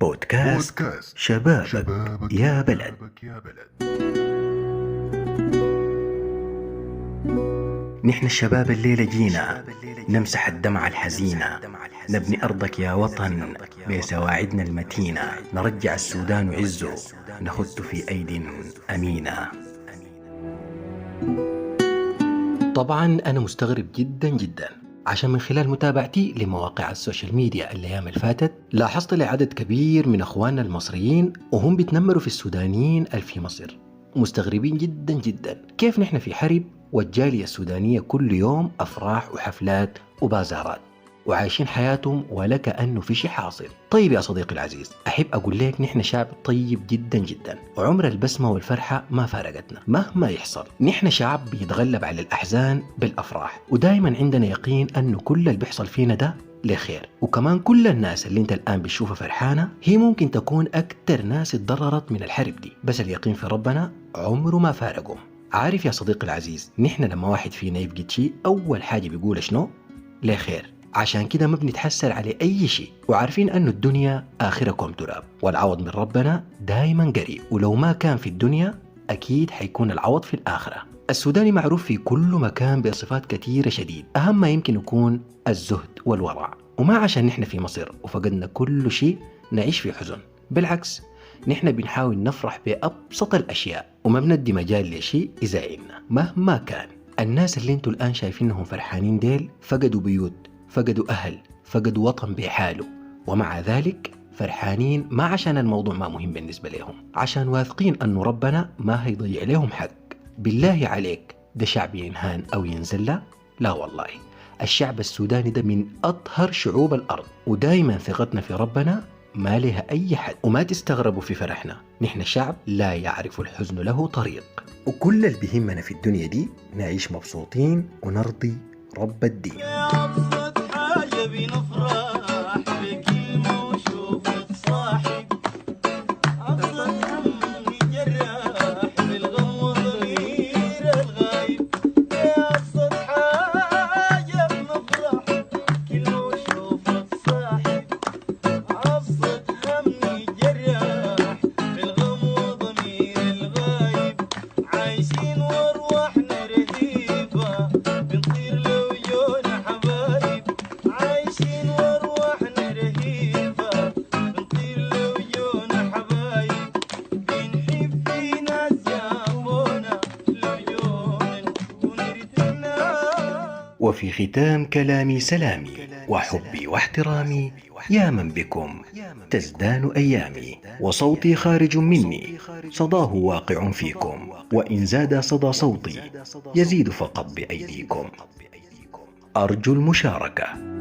بودكاست شبابك يا بلد. نحن الشباب الليلة جينا نمسح الدمعة الحزينة، نبني أرضك يا وطن بسواعدنا المتينة، نرجع السودان وعزه نخط في أيد أمينة. طبعا أنا مستغرب جدا عشان من خلال متابعتي لمواقع السوشيال ميديا الأيام الفاتت لاحظت لعدد كبير من أخواننا المصريين وهم بيتنمروا في السودانيين في مصر، مستغربين جدا كيف نحن في حرب والجالية السودانية كل يوم أفراح وحفلات وبازارات وعايشين حياتهم ولا كأنه في شيء حاصل. طيب يا صديقي العزيز، أحب أقول لك نحن شعب طيب جدا وعمر البسمة والفرحة ما فارقتنا مهما يحصل. نحن شعب بيتغلب على الأحزان بالأفراح، ودائما عندنا يقين أنه كل اللي بيحصل فينا ده لخير. وكمان كل الناس اللي انت الآن بتشوفها فرحانة هي ممكن تكون أكتر ناس اتضررت من الحرب دي، بس اليقين في ربنا عمره ما فارقهم. عارف يا صديقي العزيز، نحن لما واحد فينا يفقد شيء أول حاجة بيقول شنو؟ لخير. عشان كده ما بنتحسر على أي شيء، وعارفين أنه الدنيا آخركم تراب والعوض من ربنا دايما قريب، ولو ما كان في الدنيا أكيد حيكون العوض في الآخرة. السوداني معروف في كل مكان بصفات كثيرة شديد، أهم ما يمكن يكون الزهد والورع، وما عشان نحن في مصر وفقدنا كل شيء نعيش في حزن، بالعكس نحن بنحاول نفرح بأبسط الأشياء وما بندي مجال لشيء يزعلنا مهما كان. الناس اللي انتوا الآن شايفينهم فرحانين ديل فقدوا بيوت، فقدوا أهل، فقدوا وطن بحاله، ومع ذلك فرحانين ما عشان الموضوع ما مهم بالنسبة لهم، عشان واثقين أنه ربنا ما هيضيع لهم حق. بالله عليك، ده شعب ينهان أو ينزل له؟ لا والله، الشعب السوداني ده من أطهر شعوب الأرض، ودايما ثقتنا في ربنا ما لها أي حد. وما تستغربوا في فرحنا، نحن شعب لا يعرف الحزن له طريق، وكل اللي بيهمنا في الدنيا دي نعيش مبسوطين ونرضي رب الدين. وفي ختام كلامي سلامي وحبي واحترامي يا من بكم تزدان أيامي، وصوتي خارج مني صداه واقع فيكم، وإن زاد صدى صوتي يزيد فقط بأيديكم. أرجو المشاركة.